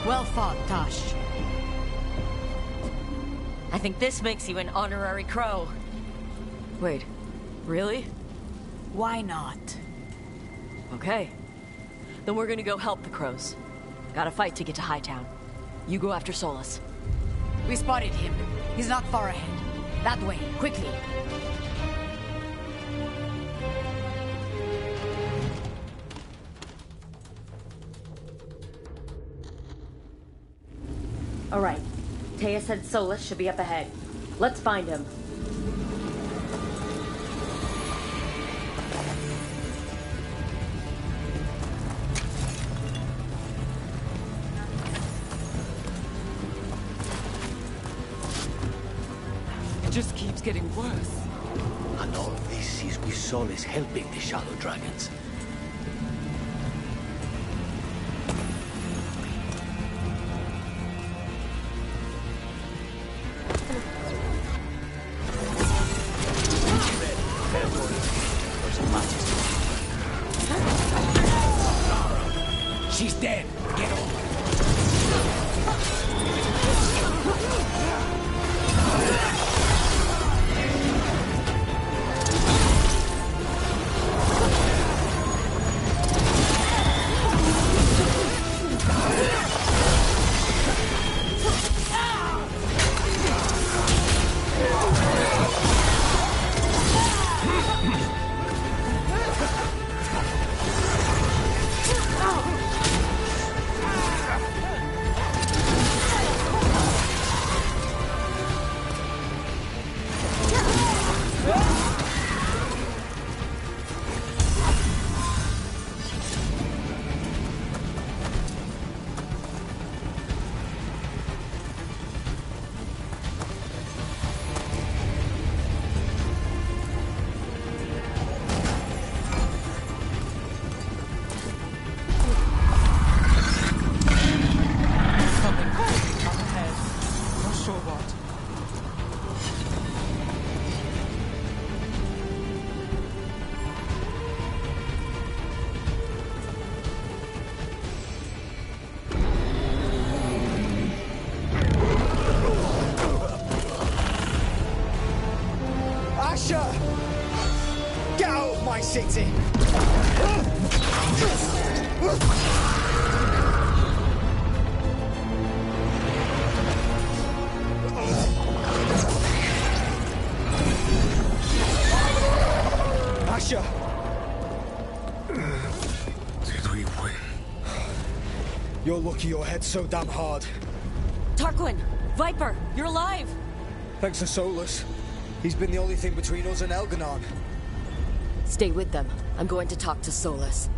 Well fought, Tosh. I think this makes you an honorary crow. Wait, really? Why not? Okay. Then we're gonna go help the crows. Gotta fight to get to Hightown. You go after Solus. We spotted him. He's not far ahead. That way, quickly. All right. Taya said Solus should be up ahead. Let's find him. It just keeps getting worse. And all of this is with Solus helping the Shadow Dragons. She's dead. Get over. Get out of my city! Asher! Did we win? You're lucky your head's so damn hard. Tarquin! Viper! You're alive! Thanks to Solus. He's been the only thing between us and Elganon. Stay with them. I'm going to talk to Solus.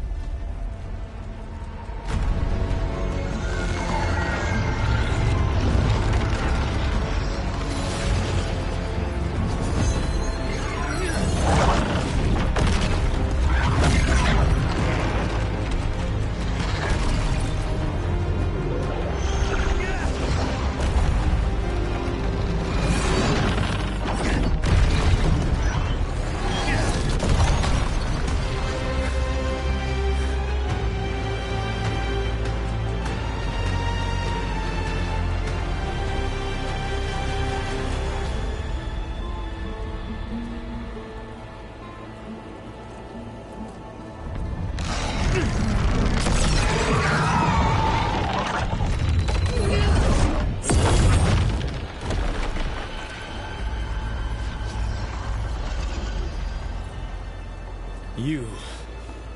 You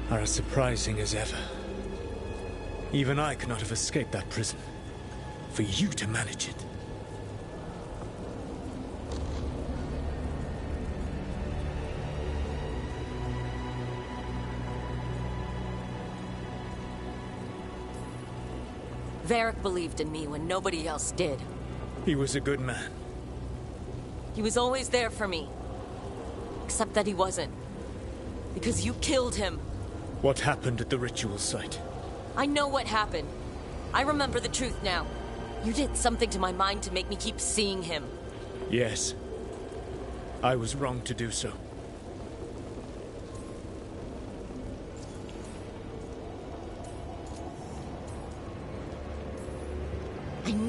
are as surprising as ever. Even I could not have escaped that prison. For you to manage it. Varric believed in me when nobody else did. He was a good man. He was always there for me. Except that he wasn't. Because you killed him. What happened at the ritual site? I know what happened. I remember the truth now. You did something to my mind to make me keep seeing him. Yes. I was wrong to do so.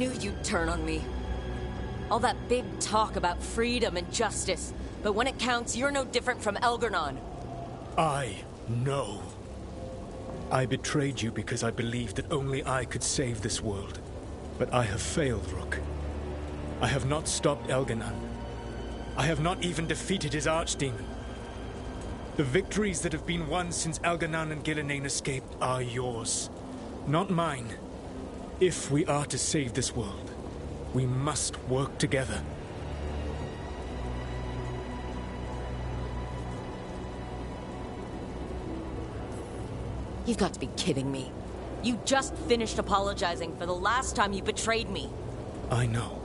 knew you'd turn on me. All that big talk about freedom and justice, but when it counts, you're no different from Elgarnon. I know. I betrayed you because I believed that only I could save this world. But I have failed, Rook. I have not stopped Elgarnon. I have not even defeated his archdemon. The victories that have been won since Elgarnon and Gillenane escaped are yours, not mine. If we are to save this world, we must work together. You've got to be kidding me. You just finished apologizing for the last time you betrayed me. I know.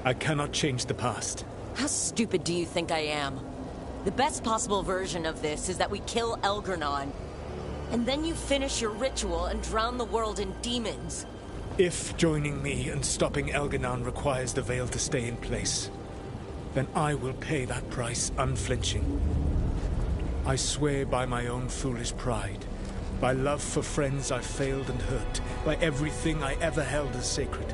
I cannot change the past. How stupid do you think I am? The best possible version of this is that we kill Elgarnon. And then you finish your ritual and drown the world in demons. If joining me and stopping Elgarnon requires the veil to stay in place, then I will pay that price unflinching. I swear by my own foolish pride, by love for friends I failed and hurt, by everything I ever held as sacred.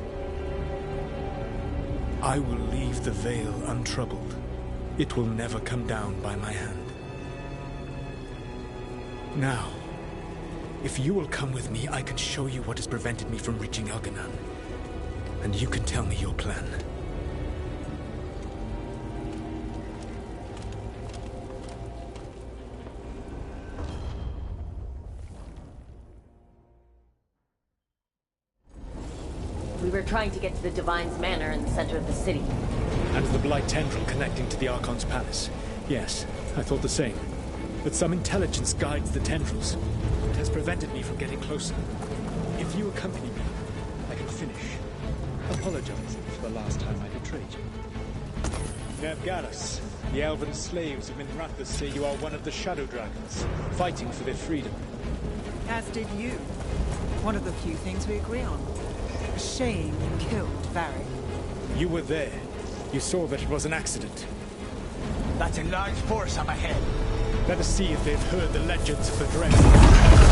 I will leave the veil untroubled. It will never come down by my hand. Now, if you will come with me, I can show you what has prevented me from reaching Elgarnon. And you can tell me your plan. We were trying to get to the Divine's Manor in the center of the city. And the Blight tendril connecting to the Archon's palace. Yes, I thought the same. But some intelligence guides the tendrils. It has prevented me from getting closer. If you accompany me, I can finish. Apologizing for the last time I betrayed you. Nergalis, the elven slaves of Minrathous say you are one of the Shadow Dragons, fighting for their freedom. As did you. One of the few things we agree on. A shame you killed Varric. You were there. You saw that it was an accident. That's a large force up ahead. Let us see if they've heard the legends of the Dread.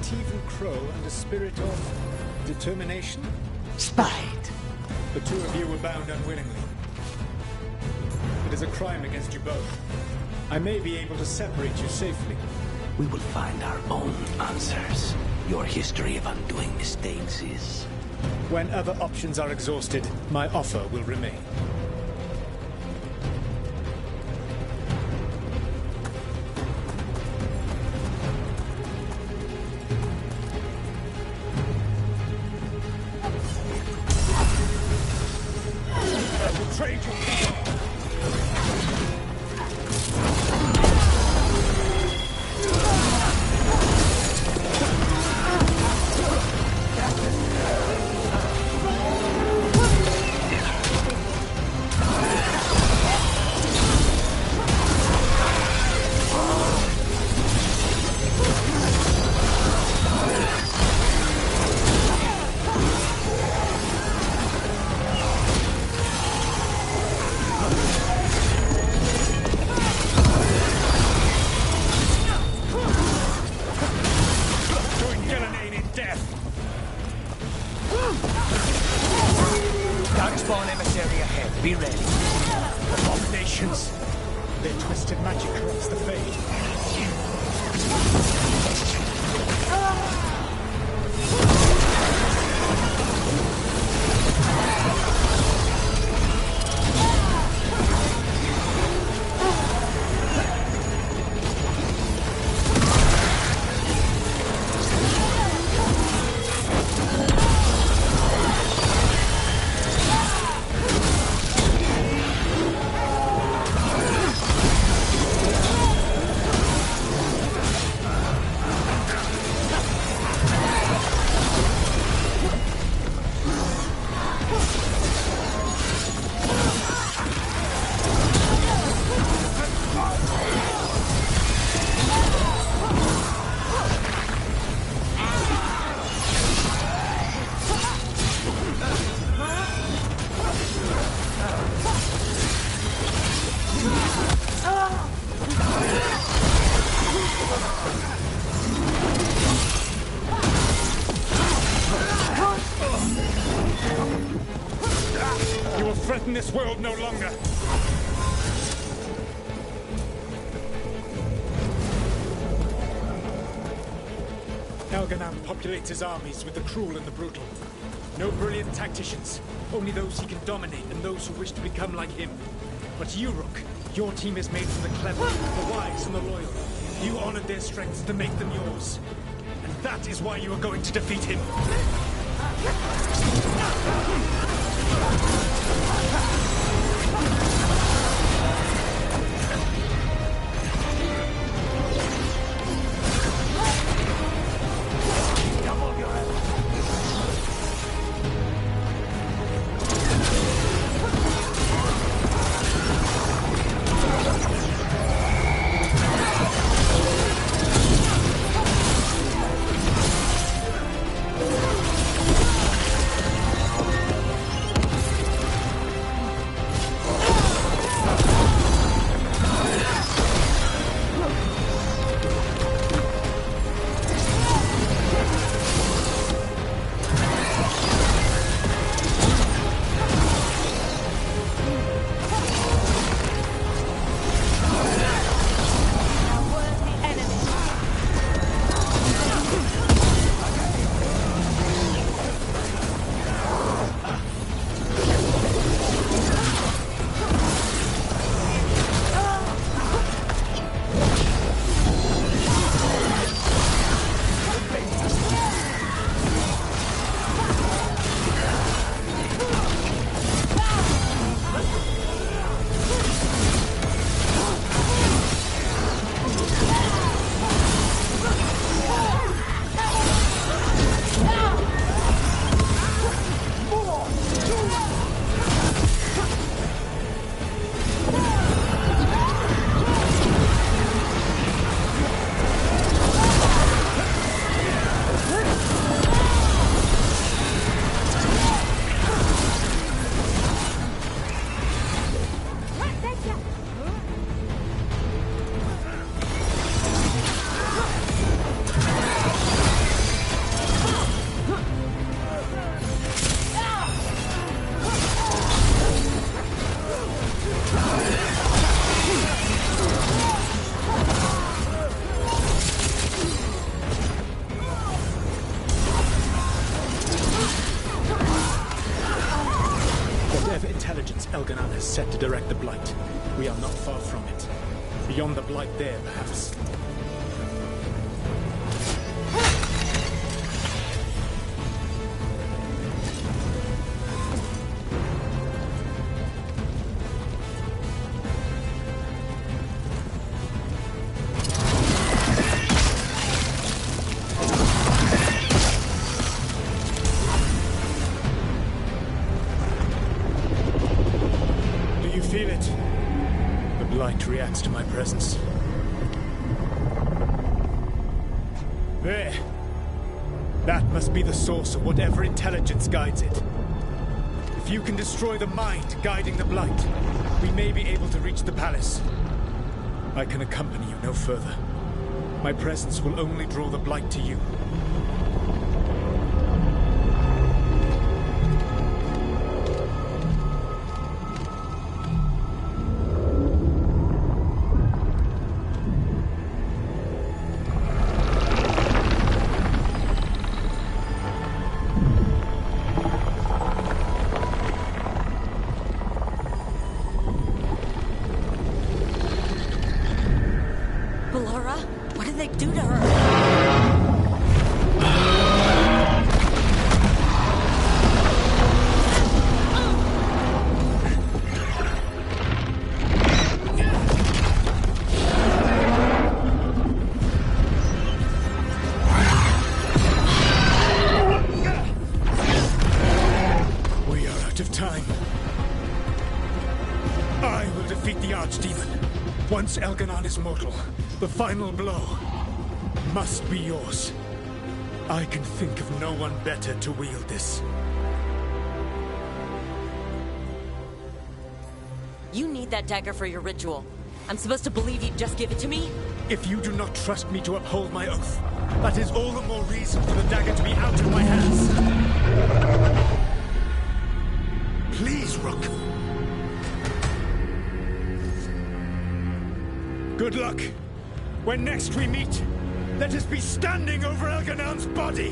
Tevan Crow and a spirit of determination? Spite. The two of you were bound unwillingly. It is a crime against you both. I may be able to separate you safely. We will find our own answers. Your history of undoing mistakes is... When other options are exhausted, my offer will remain. I betrayed you. Darkspawn emissary ahead. Be ready. Abominations! Their twisted magic corrupts the fate. You will threaten this world no longer. Elganan populates his armies with the cruel and the brutal. No brilliant tacticians, only those he can dominate and those who wish to become like him. But you, Rook, your team is made from the clever, the wise, and the loyal. You honored their strengths to make them yours. And that is why you are going to defeat him. Elganon has set to direct the Blight. We are not far from it. Beyond the Blight there, perhaps. Feel it. The Blight reacts to my presence. There. That must be the source of whatever intelligence guides it. If you can destroy the mind guiding the Blight, we may be able to reach the palace. I can accompany you no further. My presence will only draw the Blight to you. What did they do to her? We are out of time. I will defeat the Archdemon. Once Elganon is mortal, the final blow must be yours. I can think of no one better to wield this. You need that dagger for your ritual. I'm supposed to believe you'd just give it to me? If you do not trust me to uphold my oath, that is all the more reason for the dagger to be out of my hands. Please, Rook. Good luck. When next we meet, let us be standing over Elganon's body!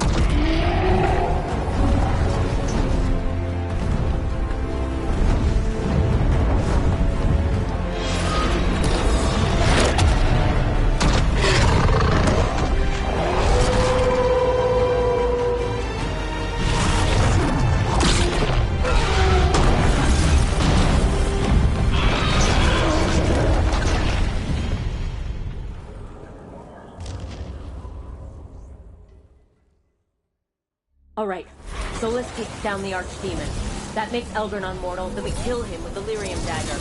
All right, Solus takes down the Archdemon. That makes Elgarnon mortal, then we kill him with the Lyrium dagger.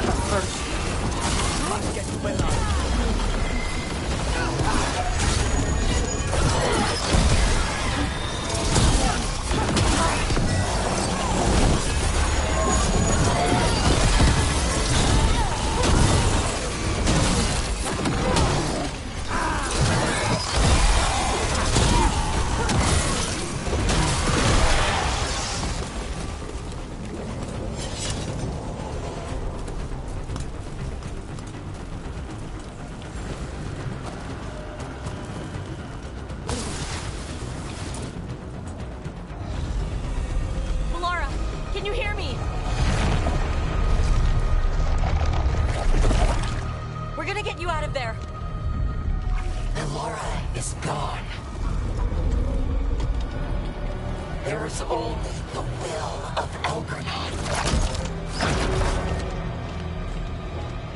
But first, must get Can you hear me? We're gonna get you out of there. Elora is gone. There is only the will of Elgarnon.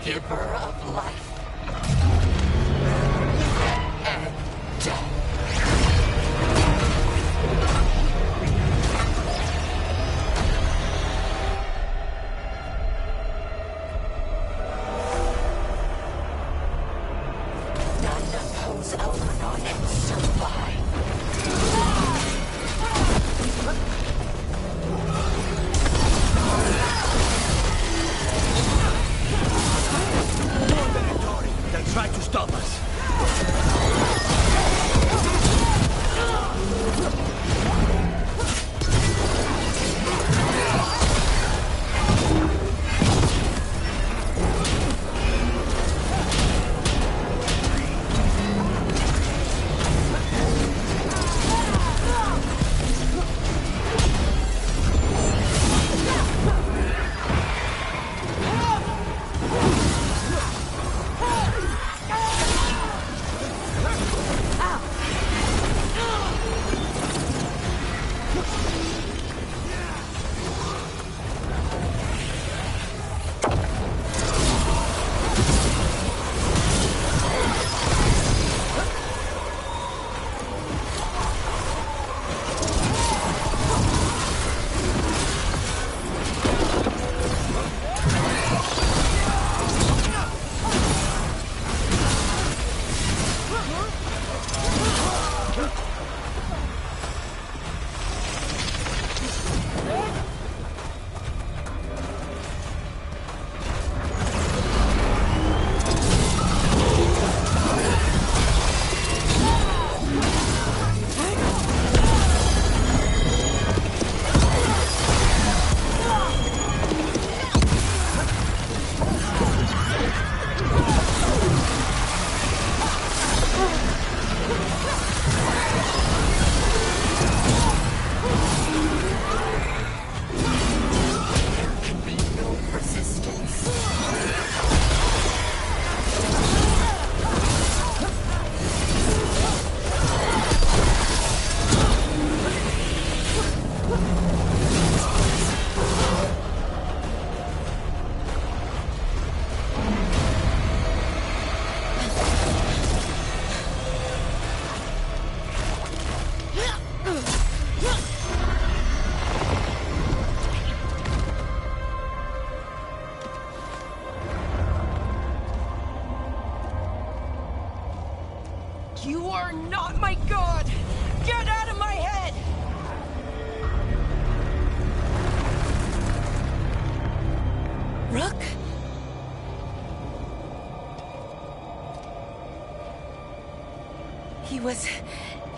Giver of life and death. Elgarnon and survive. Go on then.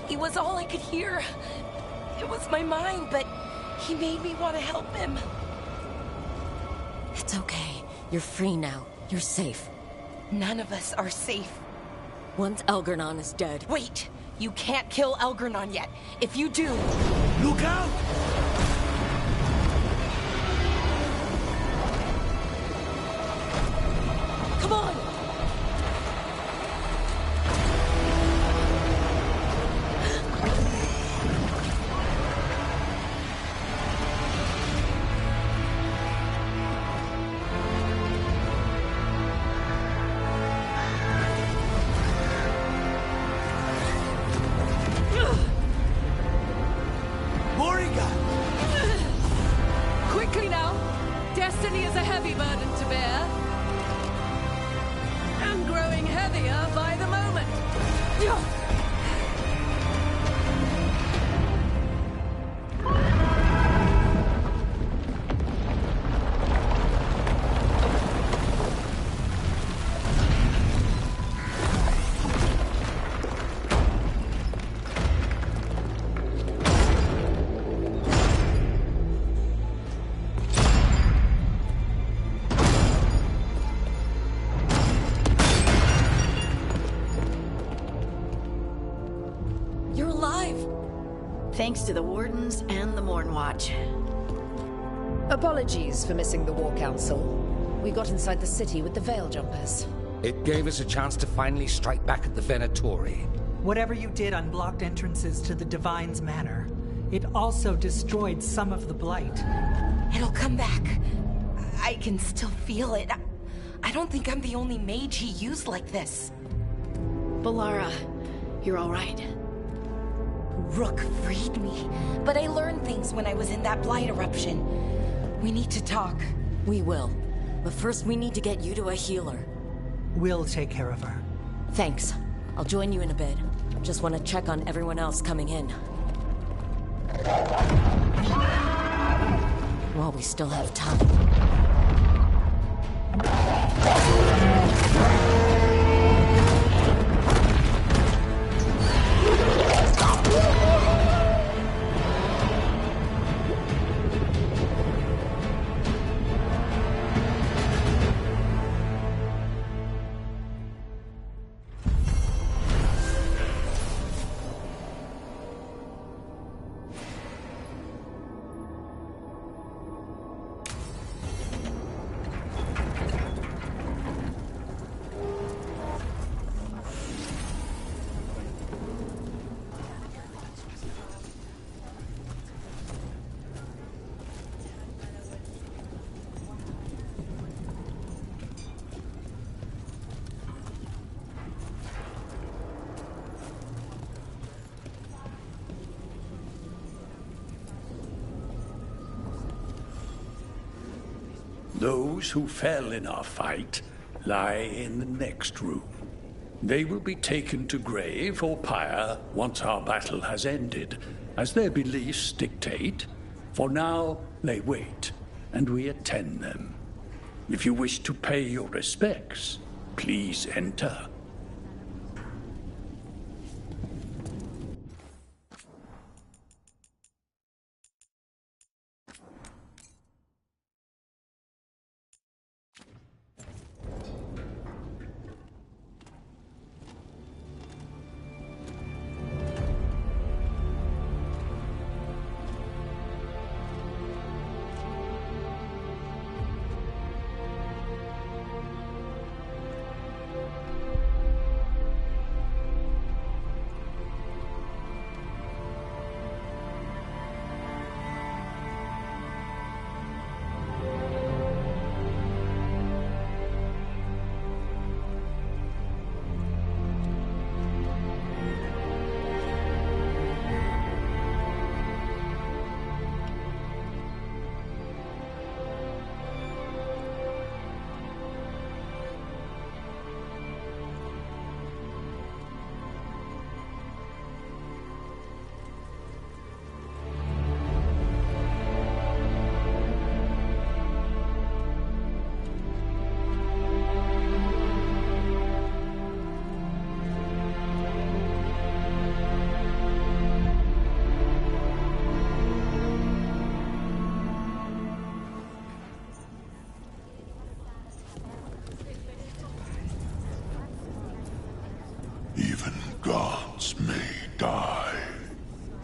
He was all I could hear. It was my mind, but he made me want to help him. It's okay. You're free now. You're safe. None of us are safe. Once Algernon is dead... Wait! You can't kill Algernon yet. If you do... Look out! Come on! Quickly now! Destiny is a heavy burden to bear. And growing heavier by the moment. You're alive! Thanks to the Wardens and the Mornwatch. Apologies for missing the War Council. We got inside the city with the Veil Jumpers. It gave us a chance to finally strike back at the Venatori. Whatever you did unblocked entrances to the Divine's Manor. It also destroyed some of the Blight. It'll come back. I can still feel it. I don't think I'm the only mage he used like this. Balara, you're all right. Rook freed me, but I learned things when I was in that Blight eruption. We need to talk. We will. But first we need to get you to a healer. We'll take care of her. Thanks. I'll join you in a bit. Just want to check on everyone else coming in. While we still have time. Those who fell in our fight lie in the next room. They will be taken to grave or pyre once our battle has ended, as their beliefs dictate. For now, they wait, and we attend them. If you wish to pay your respects, please enter.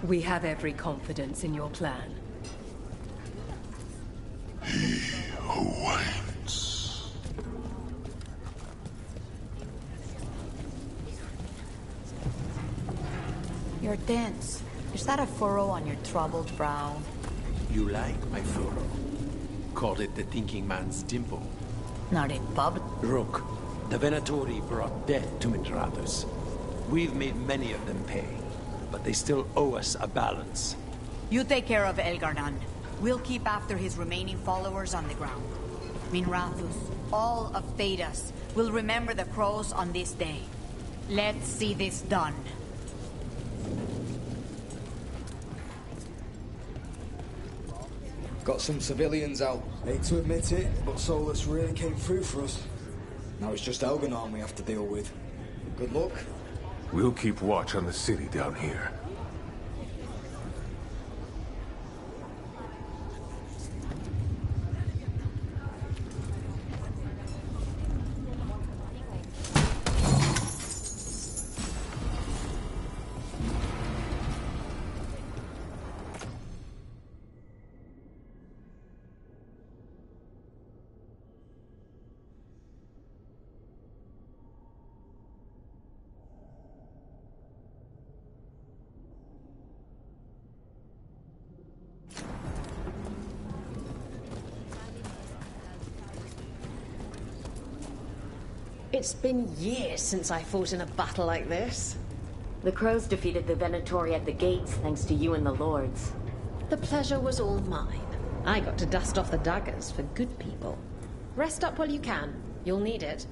We have every confidence in your plan. He who waits. You're tense. Is that a furrow on your troubled brow? You like my furrow. Called it the thinking man's dimple. Not in public. Rook, the Venatori brought death to Mindrathus. We've made many of them pay, but they still owe us a balance. You take care of Elgar'nan. We'll keep after his remaining followers on the ground. Minrathus, all of Thedas, will remember the crows on this day. Let's see this done. Got some civilians out. Hate to admit it, but Solus really came through for us. Now it's just Elgar'nan we have to deal with. Good luck. We'll keep watch on the city down here. It's been years since I fought in a battle like this. The crows defeated the Venatori at the gates thanks to you and the lords. The pleasure was all mine. I got to dust off the daggers for good people. Rest up while you can. You'll need it.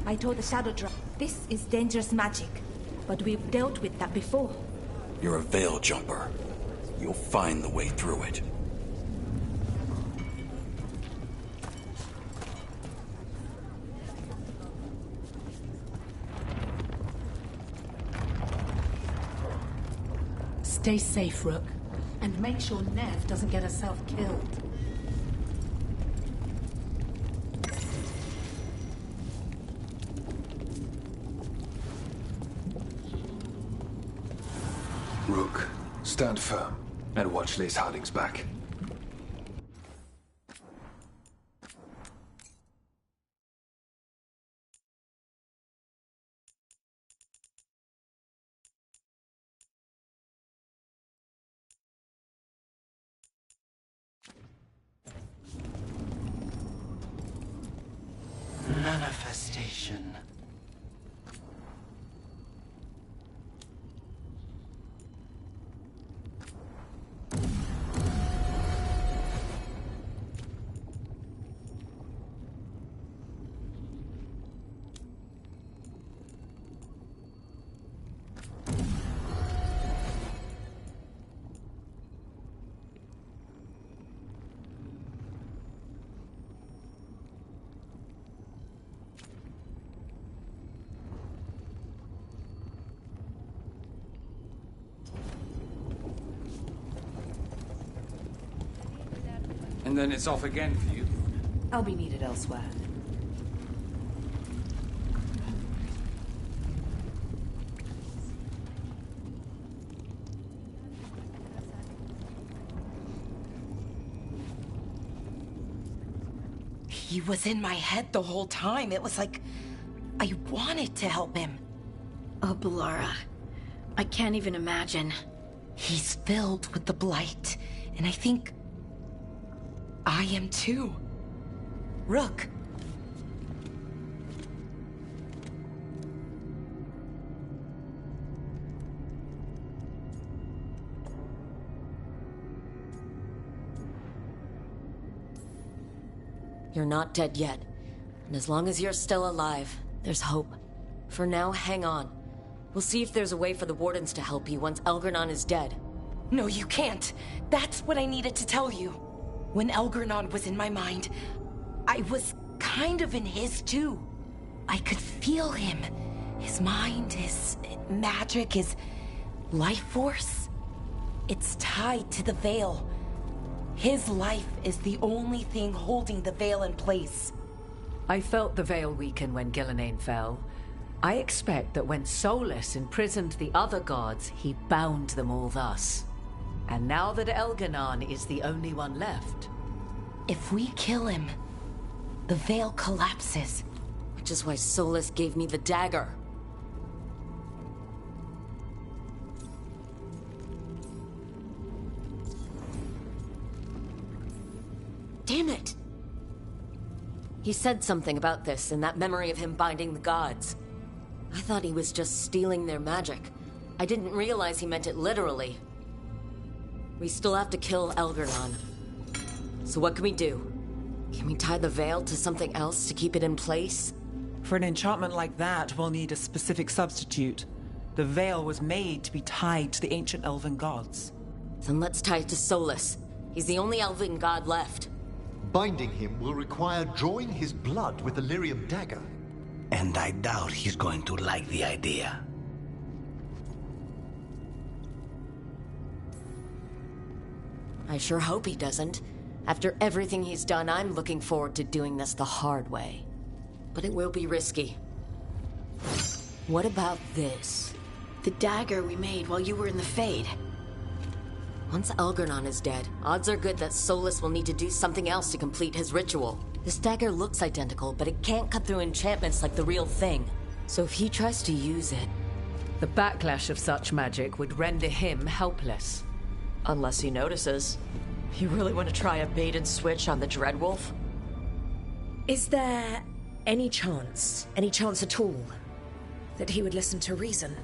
I told the Shadow Drop, this is dangerous magic, but we've dealt with that before. You're a veil jumper. You'll find the way through it. Stay safe, Rook, and make sure Nev doesn't get herself killed. Rook, stand firm and watch Lace Harding's back. Manifestation. And then it's off again for you. I'll be needed elsewhere. He was in my head the whole time. It was like I wanted to help him. Oh, Bellara. I can't even imagine. He's filled with the blight, and I think I am too. Rook. You're not dead yet. And as long as you're still alive, there's hope. For now, hang on. We'll see if there's a way for the Wardens to help you once Elgar'nan is dead. No, you can't. That's what I needed to tell you. When Elgar'nan was in my mind, I was kind of in his too. I could feel him. His mind, his magic, his life force. It's tied to the Veil. His life is the only thing holding the Veil in place. I felt the Veil weaken when Gillenane fell. I expect that when Solus imprisoned the other gods, he bound them all thus. And now that Elganon is the only one left... If we kill him, the Veil collapses. Which is why Solus gave me the dagger. Damn it! He said something about this in that memory of him binding the gods. I thought he was just stealing their magic. I didn't realize he meant it literally. We still have to kill Elgarnon. So what can we do? Can we tie the Veil to something else to keep it in place? For an enchantment like that, we'll need a specific substitute. The Veil was made to be tied to the ancient elven gods. Then let's tie it to Solus. He's the only elven god left. Binding him will require drawing his blood with the lyrium dagger. And I doubt he's going to like the idea. I sure hope he doesn't. After everything he's done, I'm looking forward to doing this the hard way. But it will be risky. What about this? The dagger we made while you were in the Fade. Once Elgarnon is dead, odds are good that Solus will need to do something else to complete his ritual. This dagger looks identical, but it can't cut through enchantments like the real thing. So if he tries to use it... The backlash of such magic would render him helpless. Unless he notices. You really want to try a bait and switch on the Dreadwolf? Is there any chance at all, that he would listen to reason?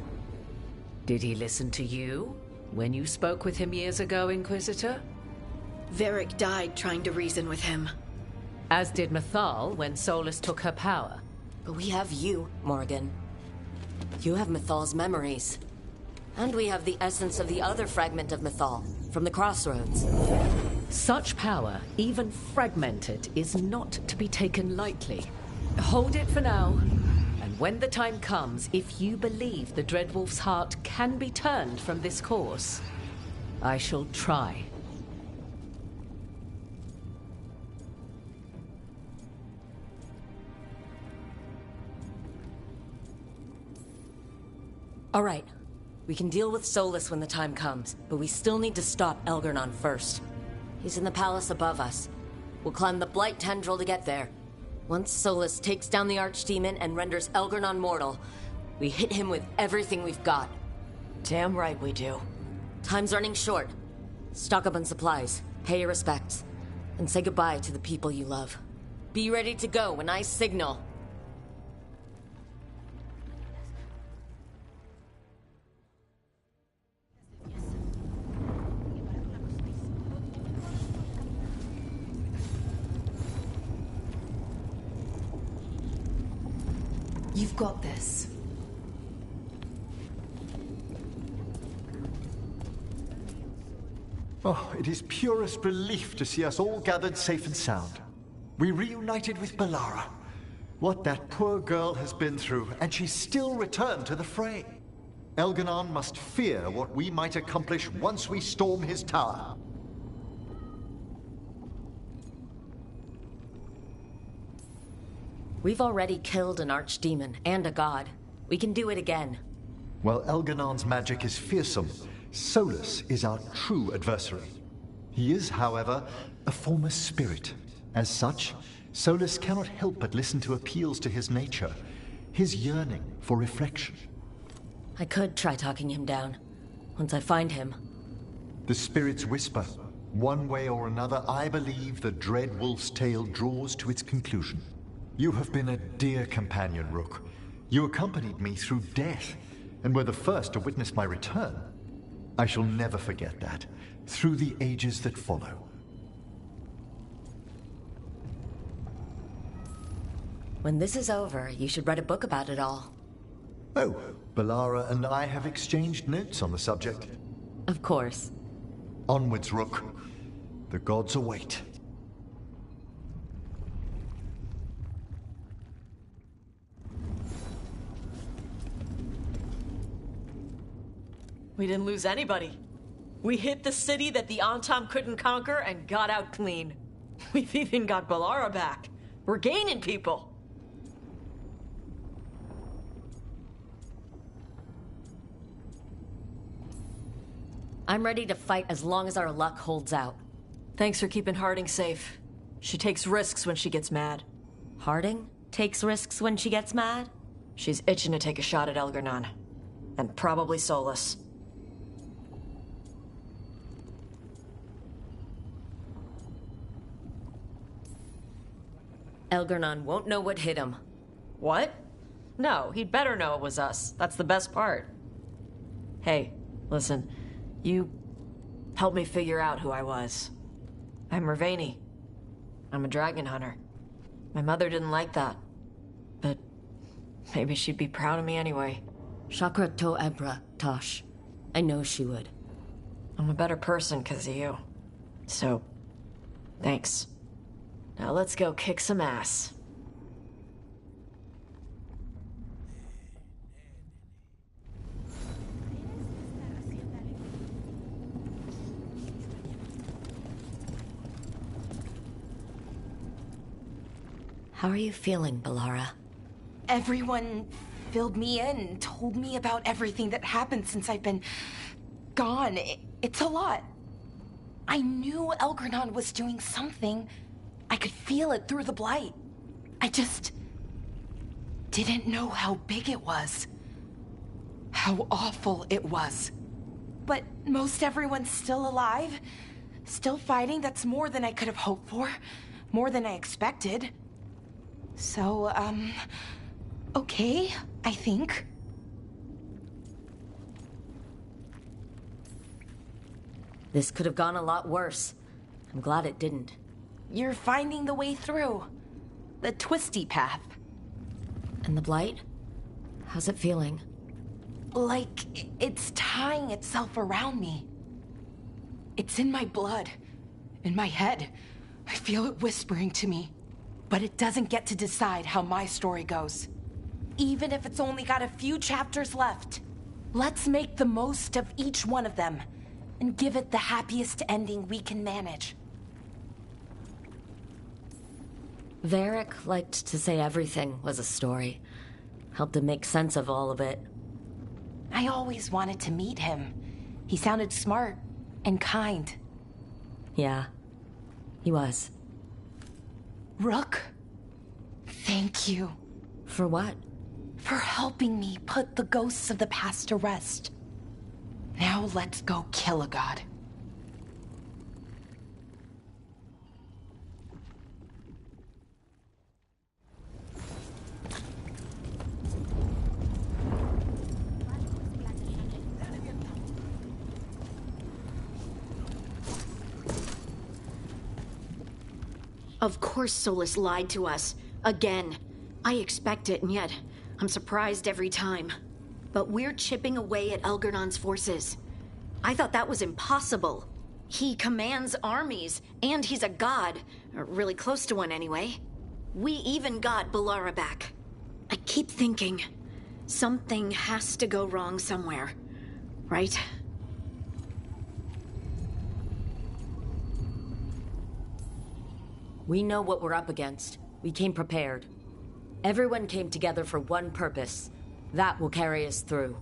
Did he listen to you when you spoke with him years ago, Inquisitor? Varric died trying to reason with him. As did Mythal when Solus took her power. But we have you, Morgan. You have Mythal's memories. And we have the essence of the other fragment of Mythal, from the Crossroads. Such power, even fragmented, is not to be taken lightly. Hold it for now. And when the time comes, if you believe the Dreadwolf's heart can be turned from this course, I shall try. All right. We can deal with Solus when the time comes, but we still need to stop Elgarnon first. He's in the palace above us. We'll climb the Blight Tendril to get there. Once Solus takes down the Archdemon and renders Elgarnon mortal, we hit him with everything we've got. Damn right we do. Time's running short. Stock up on supplies, pay your respects, and say goodbye to the people you love. Be ready to go when I signal. You've got this. Oh, it is purest relief to see us all gathered safe and sound. We reunited with Balara. What that poor girl has been through, and she's still returned to the fray. Elganon must fear what we might accomplish once we storm his tower. We've already killed an archdemon and a god. We can do it again. While Elganon's magic is fearsome, Solus is our true adversary. He is, however, a former spirit. As such, Solus cannot help but listen to appeals to his nature, his yearning for reflection. I could try talking him down, once I find him. The spirits whisper. One way or another, I believe the dread wolf's tale draws to its conclusion. You have been a dear companion, Rook. You accompanied me through death, and were the first to witness my return. I shall never forget that, through the ages that follow. When this is over, you should write a book about it all. Oh, Balara and I have exchanged notes on the subject. Of course. Onwards, Rook. The gods await. We didn't lose anybody. We hit the city that the Antam couldn't conquer and got out clean. We've even got Balara back. We're gaining people. I'm ready to fight as long as our luck holds out. Thanks for keeping Harding safe. She takes risks when she gets mad. Harding takes risks when she gets mad? She's itching to take a shot at Elgar'nan. And probably Solus. Elgar'nan won't know what hit him. What? No, he'd better know it was us. That's the best part. Hey, listen. You helped me figure out who I was. I'm Ravaini. I'm a dragon hunter. My mother didn't like that. But maybe she'd be proud of me anyway. Chakra to Ebra, Tosh. I know she would. I'm a better person because of you. So, thanks. Now let's go kick some ass. How are you feeling, Balara? Everyone filled me in and told me about everything that happened since I've been gone. It's a lot. I knew Elgar'nan was doing something. I could feel it through the blight. I just didn't know how big it was. How awful it was. But most everyone's still alive. Still fighting. That's more than I could have hoped for. More than I expected. So, okay, I think. This could have gone a lot worse. I'm glad it didn't. You're finding the way through. The twisty path. And the blight? How's it feeling? Like it's tying itself around me. It's in my blood. In my head. I feel it whispering to me. But it doesn't get to decide how my story goes. Even if it's only got a few chapters left. Let's make the most of each one of them. And give it the happiest ending we can manage. Varric liked to say everything was a story. Helped him make sense of all of it. I always wanted to meet him. He sounded smart and kind. Yeah, he was. Rook, thank you. For what? For helping me put the ghosts of the past to rest. Now let's go kill a god. Of course Solus lied to us. Again. I expect it, and yet I'm surprised every time. But we're chipping away at Elgar'nan's forces. I thought that was impossible. He commands armies, and he's a god. Or really close to one, anyway. We even got Balara back. I keep thinking, something has to go wrong somewhere. Right? We know what we're up against. We came prepared. Everyone came together for one purpose. That will carry us through.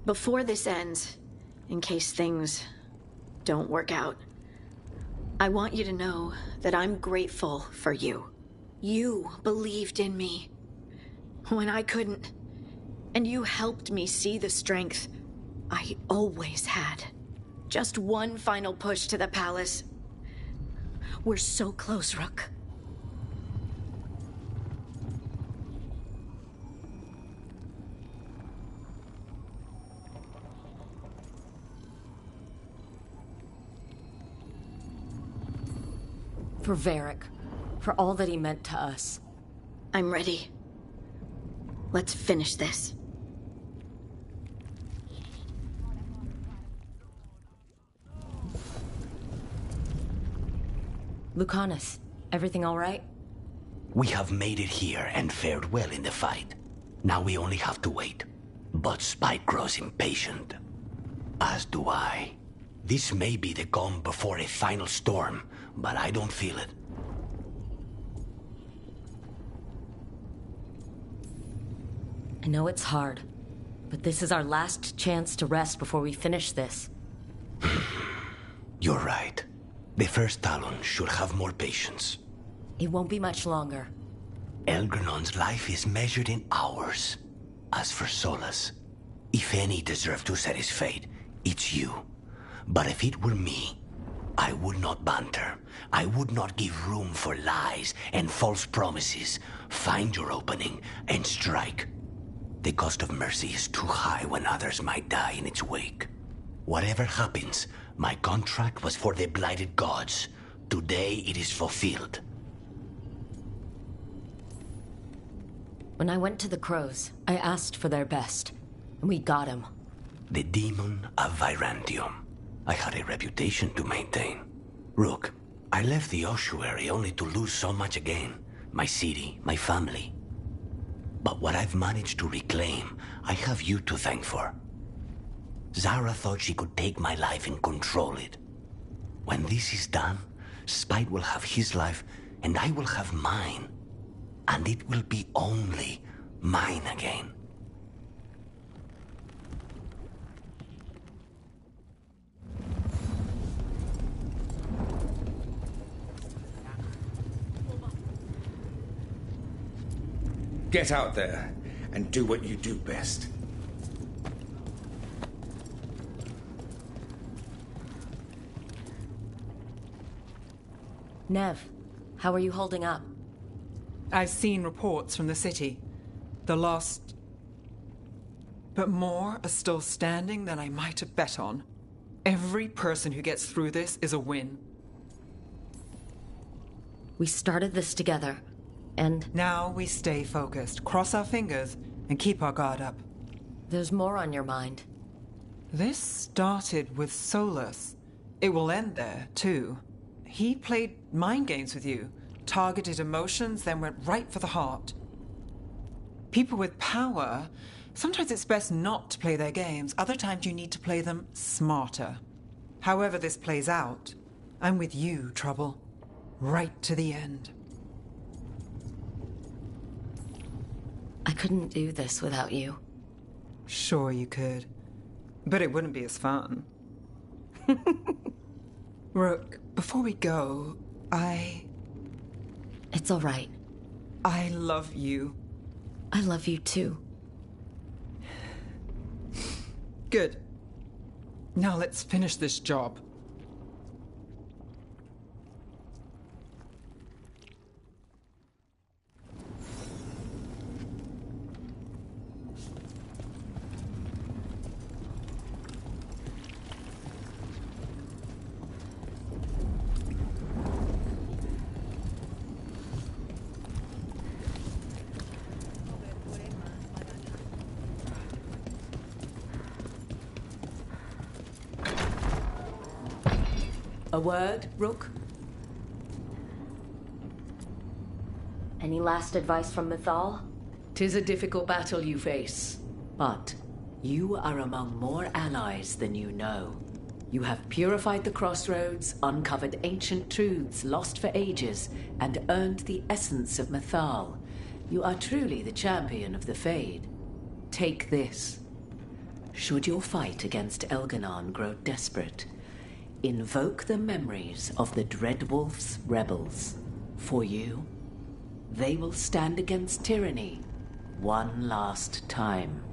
Before this ends, in case things don't work out, I want you to know that I'm grateful for you. You believed in me when I couldn't, and you helped me see the strength I always had. Just one final push to the palace. We're so close, Rook. For Varric. For all that he meant to us. I'm ready. Let's finish this. Lucanus, everything all right? We have made it here and fared well in the fight. Now we only have to wait. But Spike grows impatient. As do I. This may be the calm before a final storm, but I don't feel it. I know it's hard, but this is our last chance to rest before we finish this. You're right. The first Talon should have more patience. It won't be much longer. Elgernon's life is measured in hours. As for Solus, if any deserve to set his fate, it's you. But if it were me, I would not banter. I would not give room for lies and false promises. Find your opening and strike. The cost of mercy is too high when others might die in its wake. Whatever happens, my contract was for the blighted gods. Today it is fulfilled. When I went to the Crows, I asked for their best, and we got him. The demon of Virantium. I had a reputation to maintain. Rook, I left the ossuary only to lose so much again. My city, my family. But what I've managed to reclaim, I have you to thank for. Zara thought she could take my life and control it. When this is done, Spite will have his life, and I will have mine. And it will be only mine again. Get out there and do what you do best. Nev, how are you holding up? I've seen reports from the city. The lost... But more are still standing than I might have bet on. Every person who gets through this is a win. We started this together, and... Now we stay focused, cross our fingers, and keep our guard up. There's more on your mind. This started with Solus. It will end there, too. He played mind games with you, targeted emotions, then went right for the heart. People with power, sometimes it's best not to play their games. Other times you need to play them smarter. However this plays out, I'm with you, Trouble. Right to the end. I couldn't do this without you. Sure you could. But it wouldn't be as fun. Rook, before we go, It's all right. I love you. I love you too. Good. Now let's finish this job. A word, Rook? Any last advice from Mythal? 'Tis a difficult battle you face, but you are among more allies than you know. You have purified the crossroads, uncovered ancient truths lost for ages, and earned the essence of Mythal. You are truly the champion of the Fade. Take this. Should your fight against Elganon grow desperate, invoke the memories of the Dreadwolf's rebels. For you, they will stand against tyranny one last time.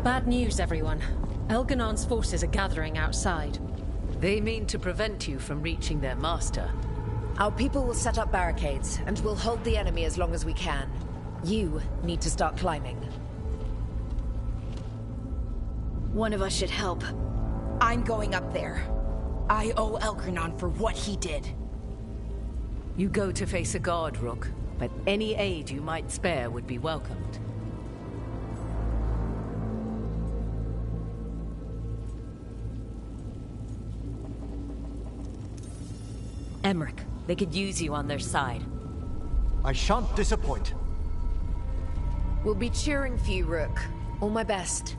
Bad news, everyone. Elganon's forces are gathering outside. They mean to prevent you from reaching their master. Our people will set up barricades, and we'll hold the enemy as long as we can. You need to start climbing. One of us should help. I'm going up there. I owe Elgarnon for what he did. You go to face a guard, Rook, but any aid you might spare would be welcomed. Emmerich, they could use you on their side. I shan't disappoint. We'll be cheering for you, Rook. All my best.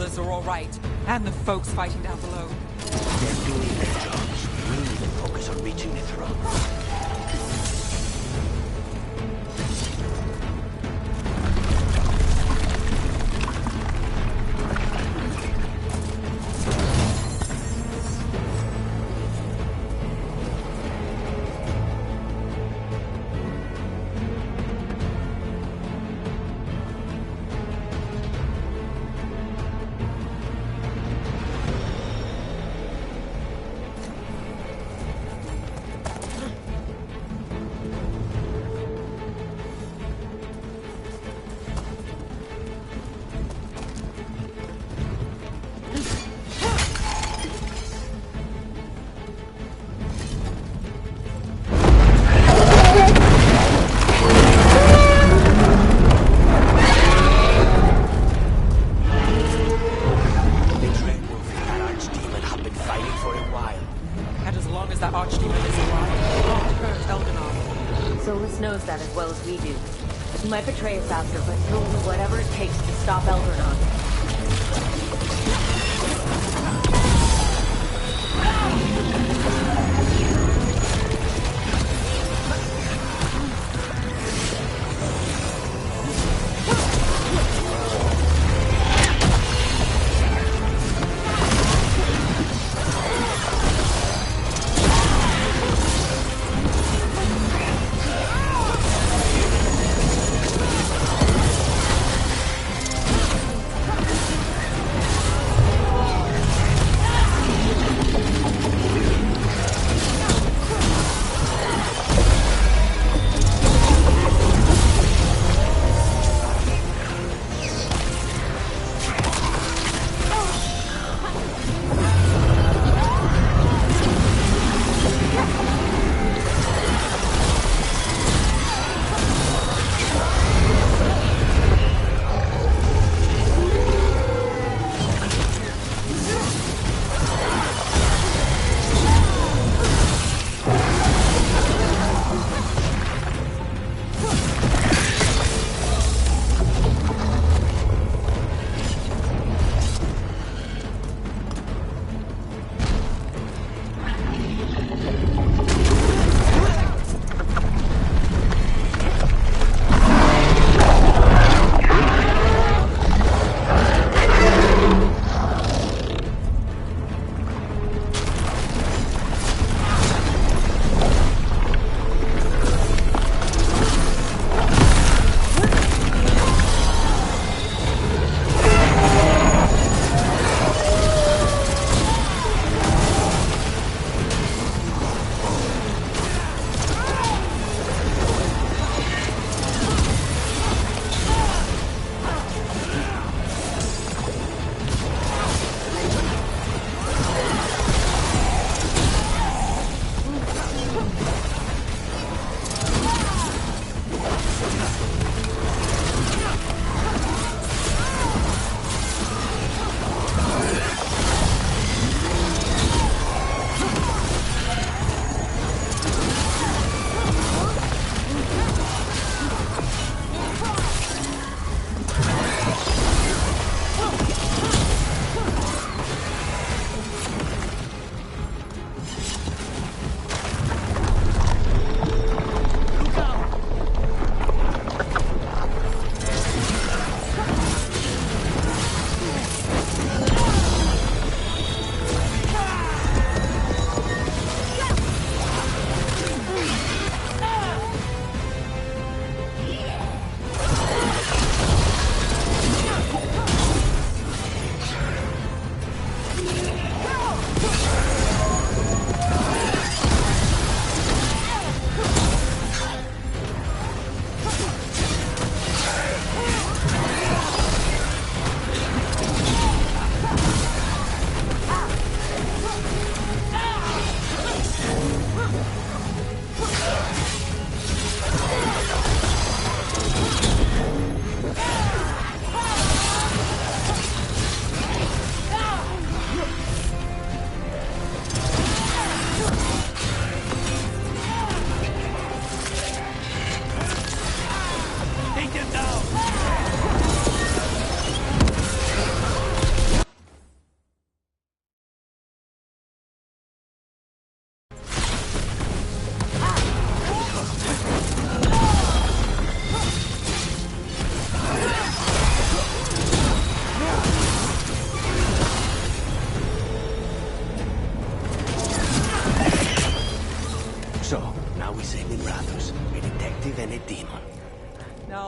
others are all right, and the folks fighting down below. They're doing their jobs. We need to focus on reaching the throne. He might betray us after, but he'll do whatever it takes to stop Eldernon.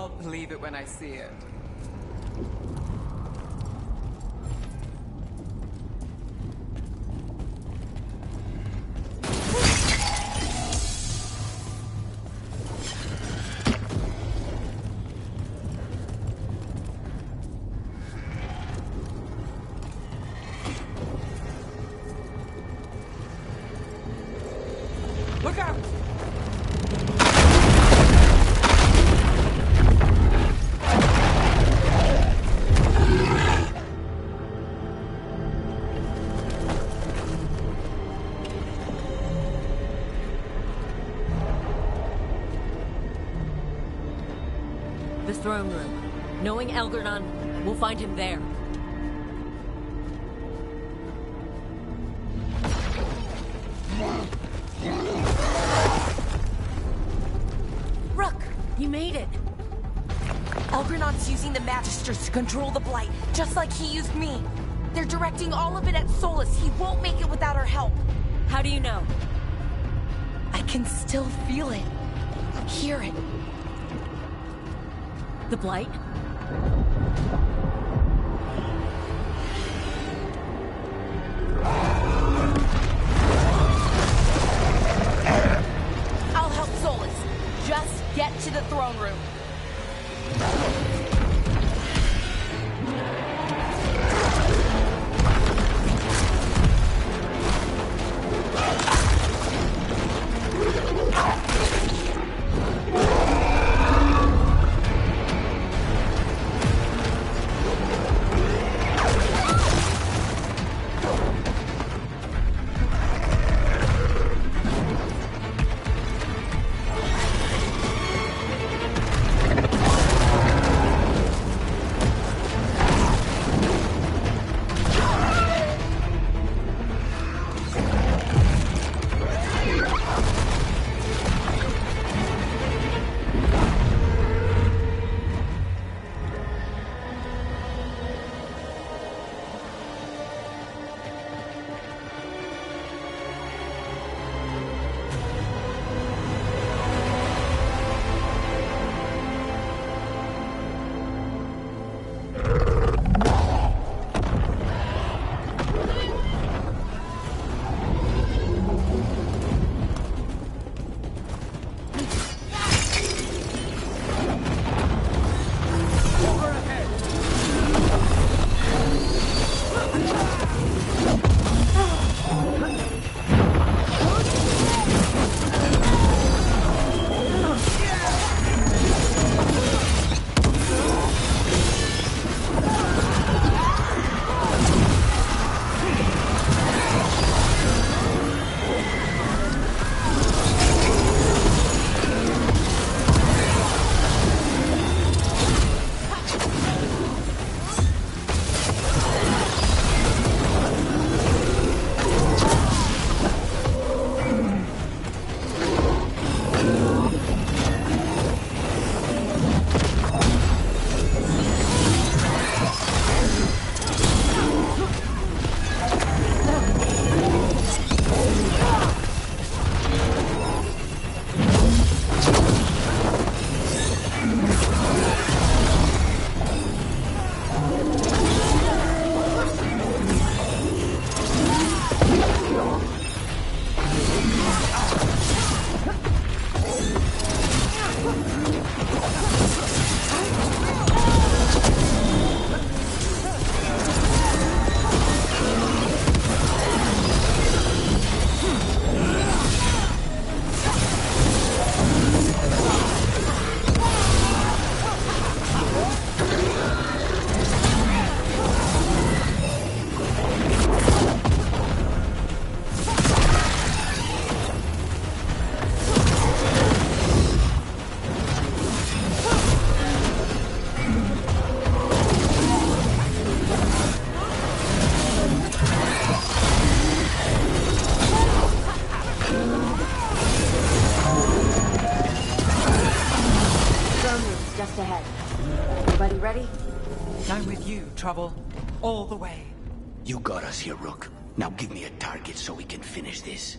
I'll believe it when I see it. Look out! The throne room. Knowing Algernon, we'll find him there. Rook! You made it! Algernon's using the Magisters to control the Blight, just like he used me. They're directing all of it at Solus. He won't make it without our help. How do you know? I can still feel it. Hear it. The Blight? I'll help Solus. Just get to the throne room. I'm with you, Trouble. All the way. You got us here, Rook. Now give me a target so we can finish this.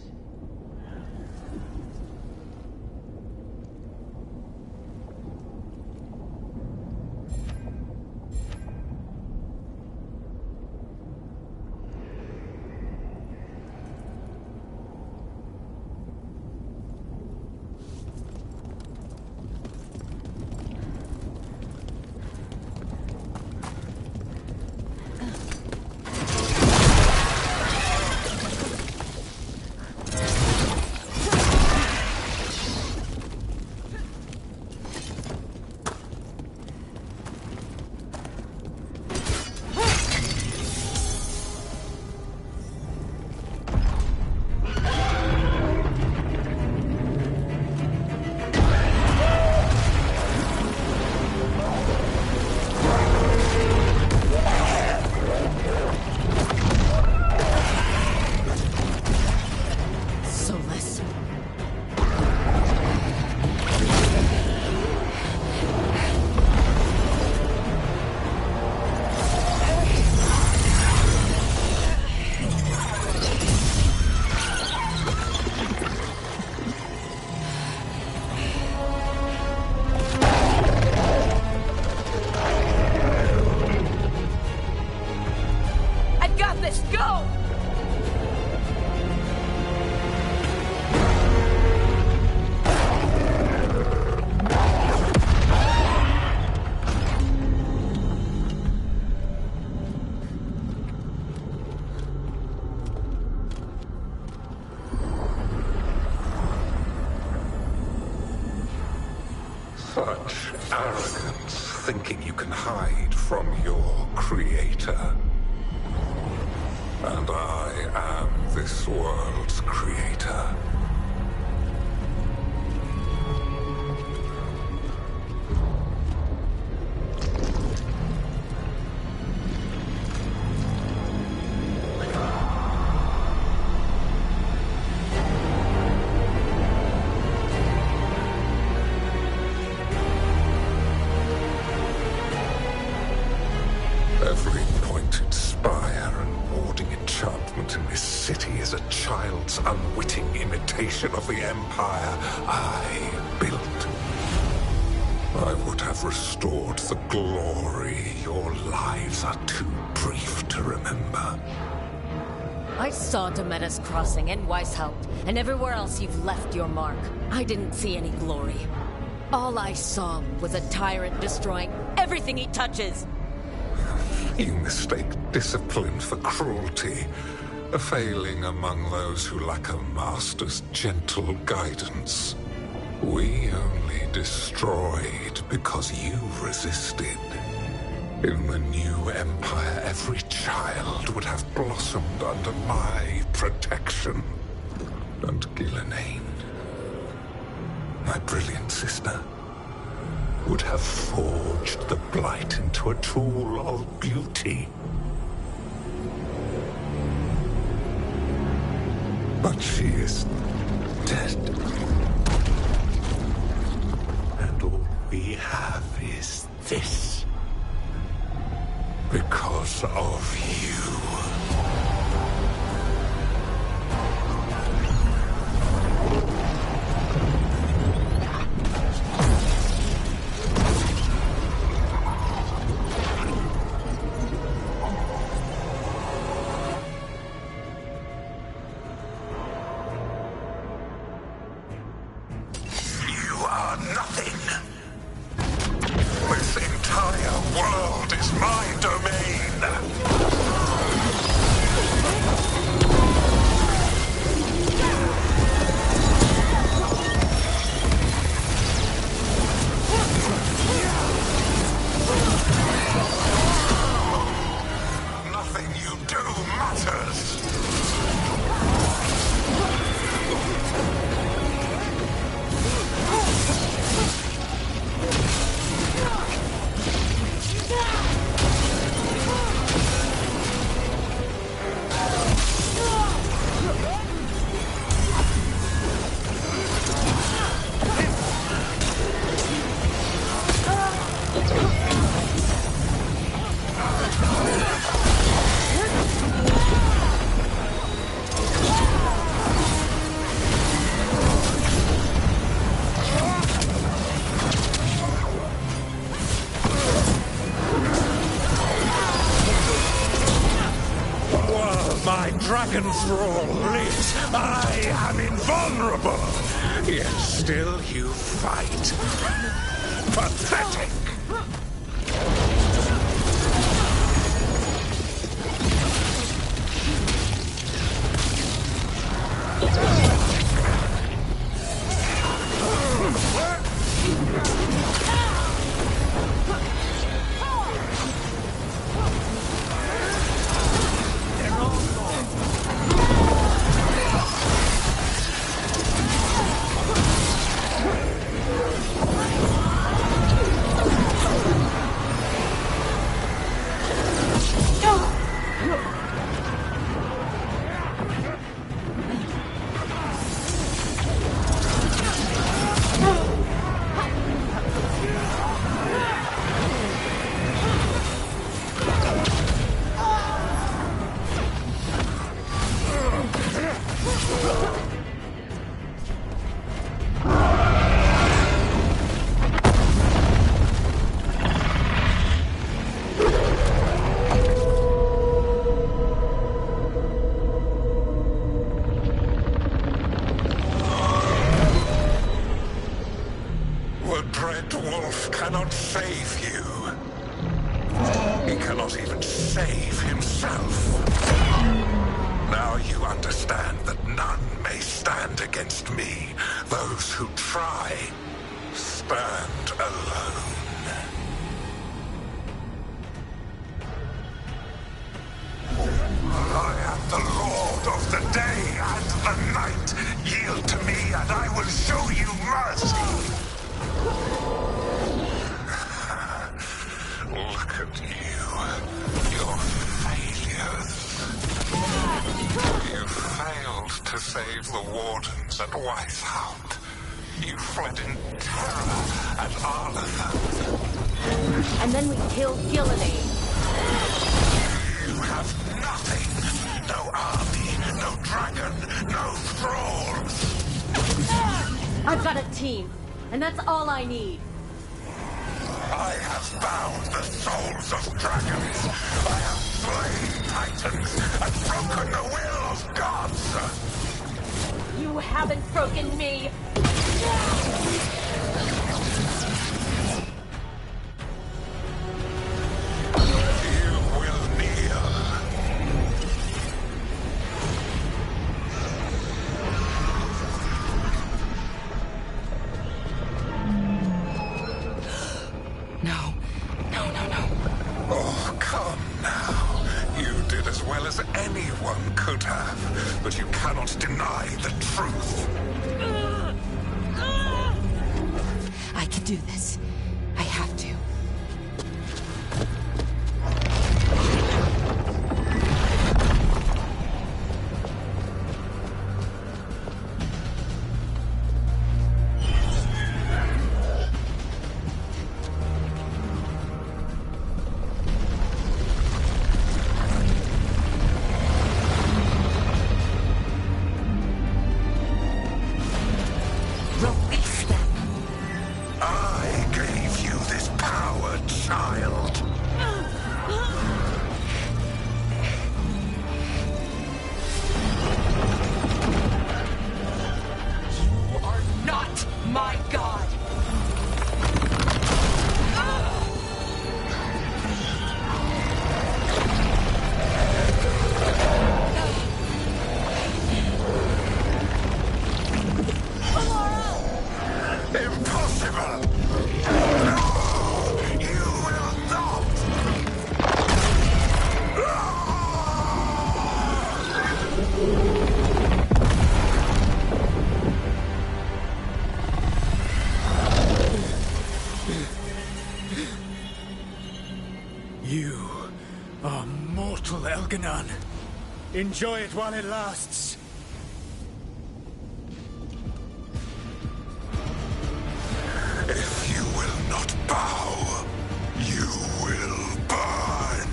Such arrogance, thinking you can hide from your creator. And I am this world's creator. Every pointed spire and warding enchantment in this city is a child's unwitting imitation of the empire I built. I would have restored the glory. Your lives are too brief to remember. I saw Demeter's Crossing and Weishaupt, and everywhere else you've left your mark. I didn't see any glory. All I saw was a tyrant destroying everything he touches. You mistake discipline for cruelty, a failing among those who lack a master's gentle guidance. We only destroyed because you resisted. In the new empire, every child would have blossomed under my protection. And Gillenane, my brilliant sister, would have forged the Blight into a tool of beauty. But she is dead. And all we have is this. Because of you. Dragon Thrall lives. I am invulnerable. Yet still you fight. Pathetic. Cannot save you. He cannot even save himself. Now you understand that none may stand against me. Those who try, stand alone. I am the Lord of the day and the night. Yield to me and I will show you mercy. Look at you. Your failures. You failed to save the wardens at Weisshaupt. You fled in terror at Arlathan. And then we killed Gillenay. You have nothing. No army, no dragon, no thralls. I've got a team, and that's all I need. I have bound the souls of dragons. I have slain titans and broken the will of gods. You haven't broken me. You will kneel. No. No, no, no. Oh, come now. You did as well as anyone could have, but you cannot deny the truth. I can do this. I have to. Release them. I gave you this power, child. You are not my god. Impossible! No! You will not! You are mortal, Elganon. Enjoy it while it lasts. If you will not bow, you will burn.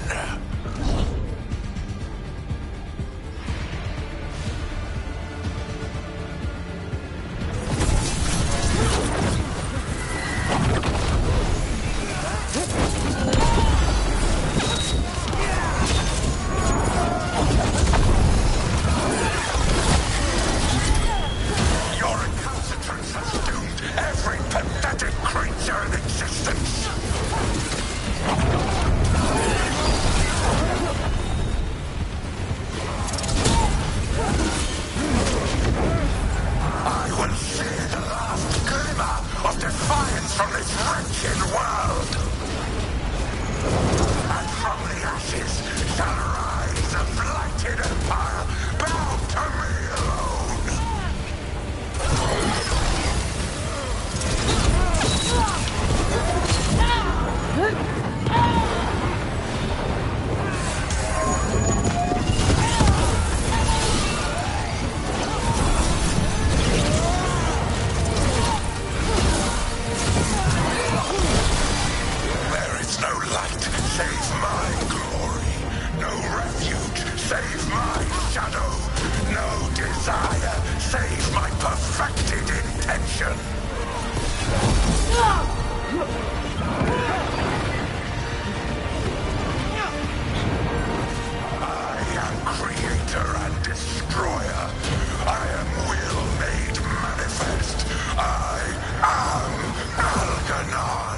Your recalcitrance has doomed every pathetic creature in existence. I will see the last glimmer of defiance from this wretched world. And from the ashes shall rise a blighted empire bound to me alone. There is no light save my glory, no refuge save my shadow, no desire save my perfected intention. I am creator and destroyer. I am will made manifest. I am Algernon.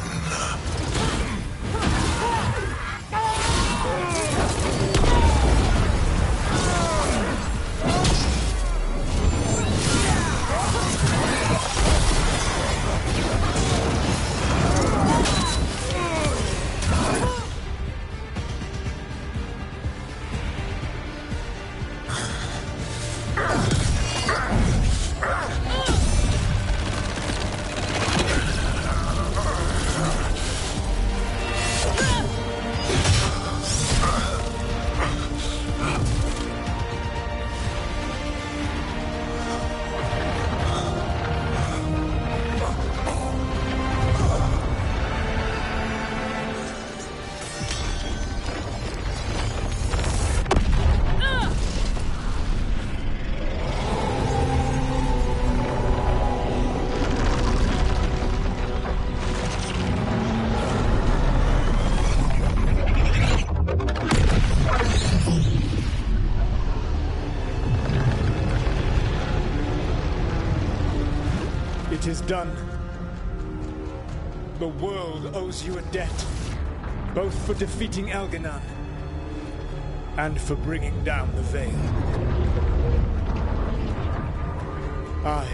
is done. The world owes you a debt, both for defeating Elganon and for bringing down the Veil. I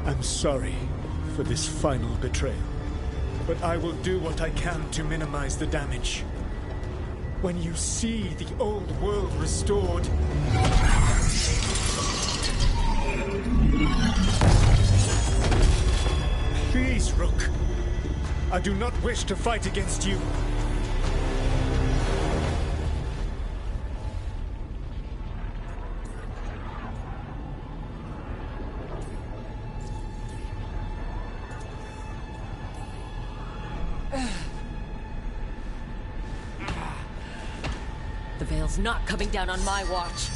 am sorry for this final betrayal, but I will do what I can to minimize the damage. When you see the old world restored, please, Rook. I do not wish to fight against you. The Veil's not coming down on my watch.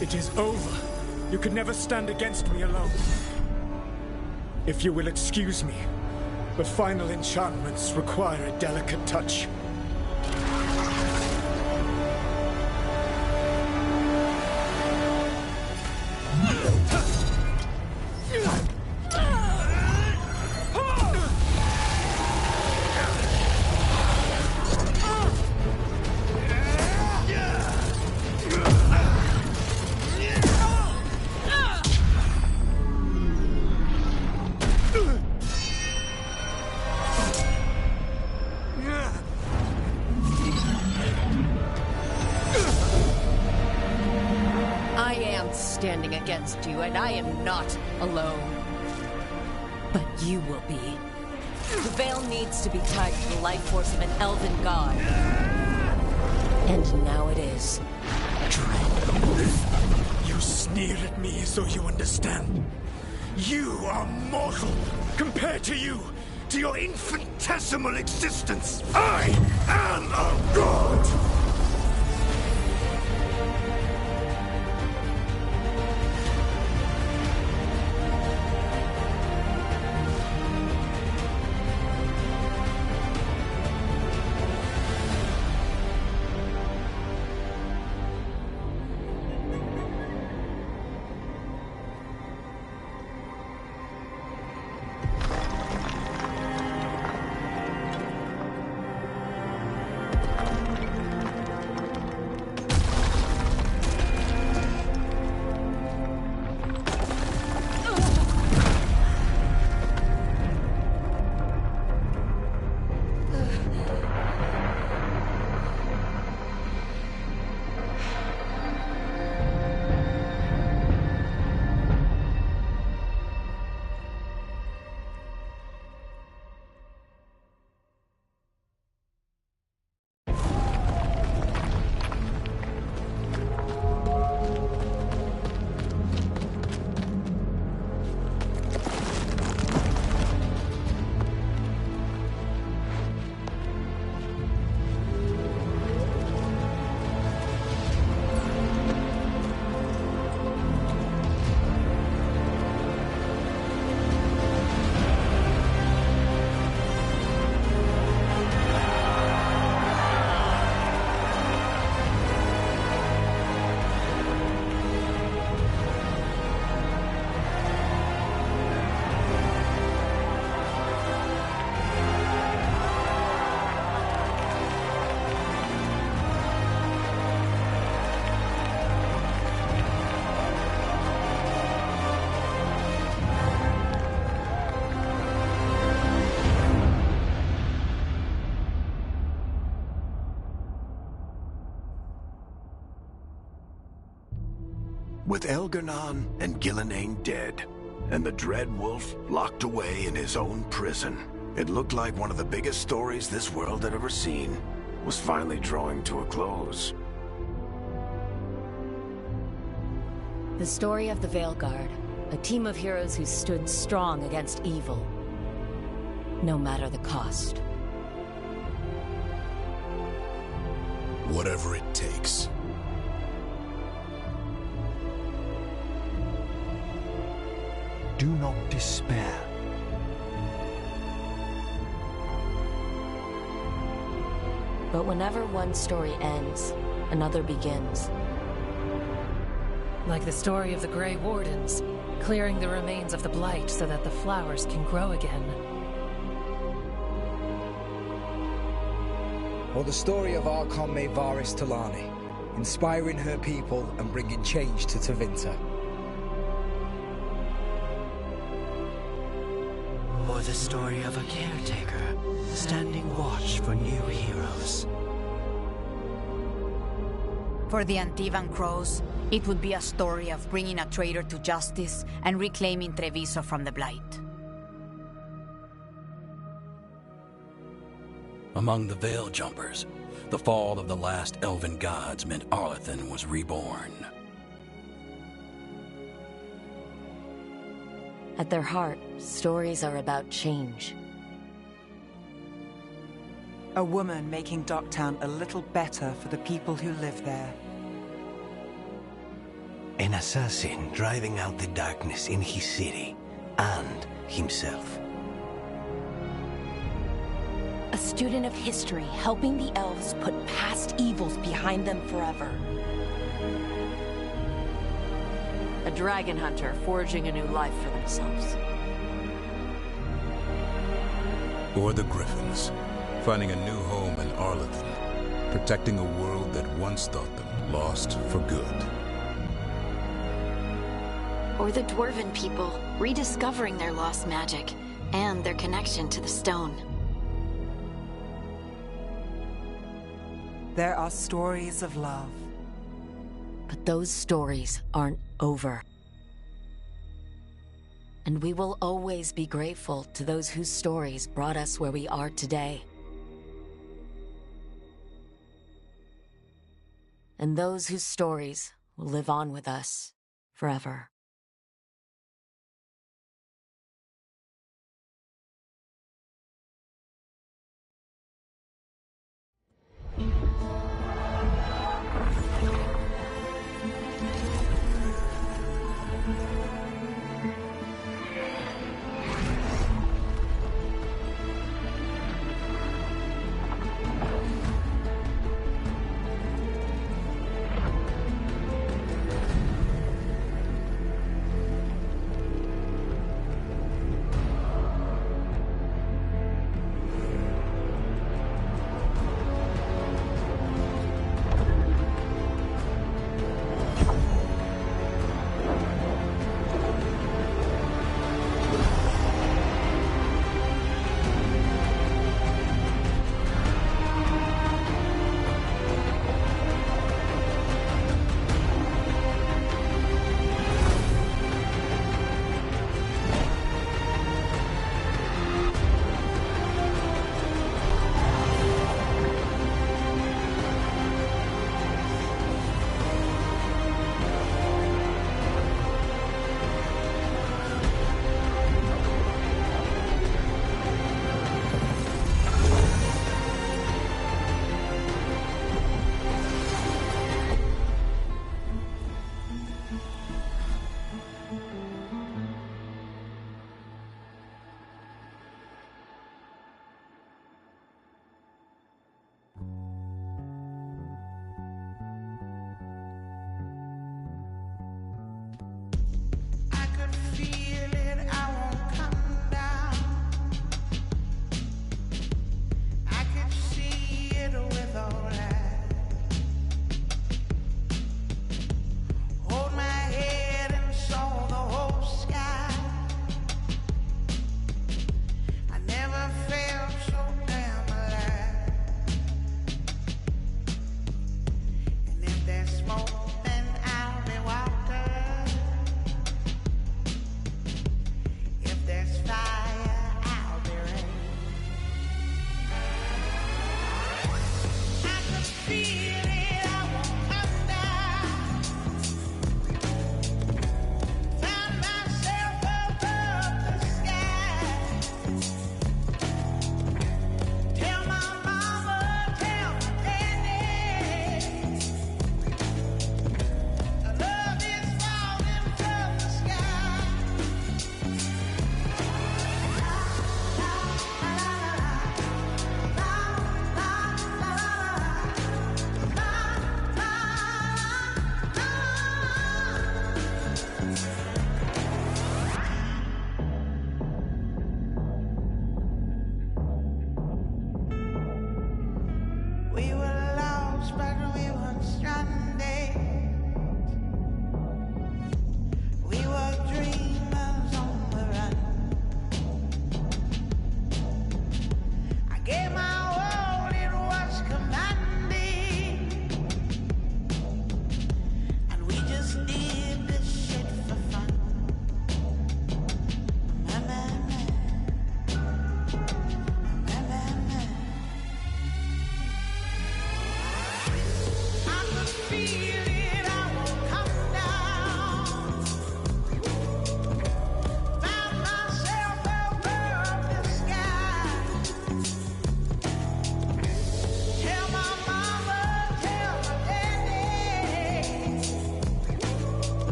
It is over. You can never stand against me alone. If you will excuse me, the final enchantments require a delicate touch. Standing against you, and I am not alone. But you will be. The Veil needs to be tied to the life force of an elven god. And now it is. You sneer at me as though you understand. You are mortal compared to you, to your infinitesimal existence. I am a god! With Elgarnon and Gillenane dead, and the Dread Wolf locked away in his own prison, it looked like one of the biggest stories this world had ever seen was finally drawing to a close. The story of the Veilguard, a team of heroes who stood strong against evil, no matter the cost. Whatever it takes. Do not despair. But whenever one story ends, another begins. Like the story of the Grey Wardens, clearing the remains of the Blight so that the flowers can grow again. Or the story of Archon Maevaris Talani, inspiring her people and bringing change to Tevinter. Or the story of a caretaker, standing watch for new heroes. For the Antivan Crows, it would be a story of bringing a traitor to justice and reclaiming Treviso from the Blight. Among the Veil Jumpers, the fall of the last elven gods meant Arlathan was reborn. At their heart, stories are about change. A woman making Docktown a little better for the people who live there. An assassin driving out the darkness in his city and himself. A student of history helping the elves put past evils behind them forever. A dragon hunter forging a new life for themselves. Or the Griffins, finding a new home in Arlathan, protecting a world that once thought them lost for good. Or the Dwarven people, rediscovering their lost magic and their connection to the stone. There are stories of love. But those stories aren't over. And we will always be grateful to those whose stories brought us where we are today. And those whose stories will live on with us forever.